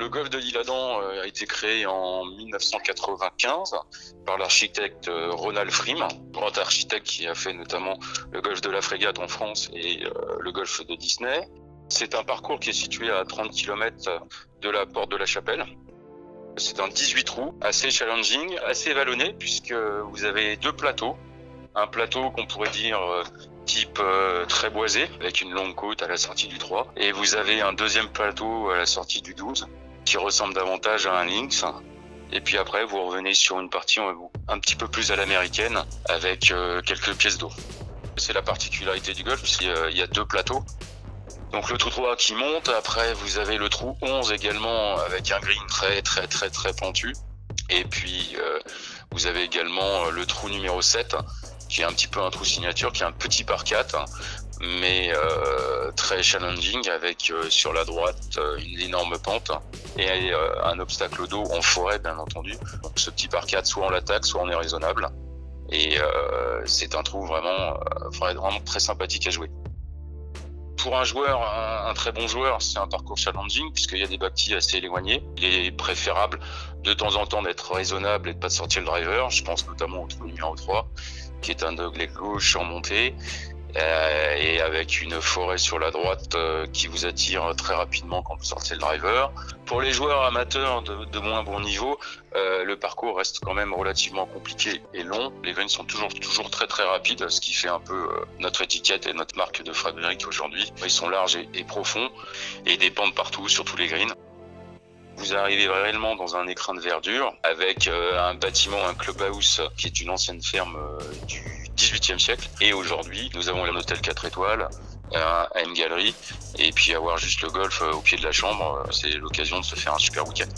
Le golf de l'Isle-Adam a été créé en 1995 par l'architecte Ronald Frym, grand architecte qui a fait notamment le golf de la Frégate en France et le golf de Disney. C'est un parcours qui est situé à 30 km de la porte de la Chapelle. C'est un 18 trous, assez challenging, assez vallonné, puisque vous avez deux plateaux. Un plateau qu'on pourrait dire type très boisé, avec une longue côte à la sortie du 3. Et vous avez un deuxième plateau à la sortie du 12, qui ressemble davantage à un links. Et puis après, vous revenez sur une partie un petit peu plus à l'américaine, avec quelques pièces d'eau. C'est la particularité du golf, puisqu'il y a deux plateaux. Donc le trou 3 qui monte, après vous avez le trou 11 également avec un green très pentu. Et puis vous avez également le trou numéro 7 qui est un petit peu un trou signature, qui est un petit par 4 mais très challenging avec sur la droite une énorme pente et un obstacle d'eau en forêt bien entendu. Donc ce petit par 4, soit on l'attaque, soit on est raisonnable. Et c'est un trou vraiment très sympathique à jouer. Pour un joueur, un très bon joueur, c'est un parcours challenging puisqu'il y a des bâtis assez éloignés. Il est préférable de temps en temps d'être raisonnable et de pas sortir le driver. Je pense notamment au trou numéro 3, qui est un dogleg gauche en montée et avec une forêt sur la droite qui vous attire très rapidement quand vous sortez le driver. Pour les joueurs amateurs de moins bon niveau, le parcours reste quand même relativement compliqué et long. Les greens sont toujours très rapides, ce qui fait un peu notre étiquette et notre marque de fabrique aujourd'hui. Ils sont larges et profonds et des pentes partout sur tous les greens. Vous arrivez réellement dans un écrin de verdure avec un bâtiment, un clubhouse qui est une ancienne ferme du XVIIIe siècle. Et aujourd'hui, nous avons un hôtel 4 étoiles, une galerie et puis avoir juste le golf au pied de la chambre, c'est l'occasion de se faire un super week-end.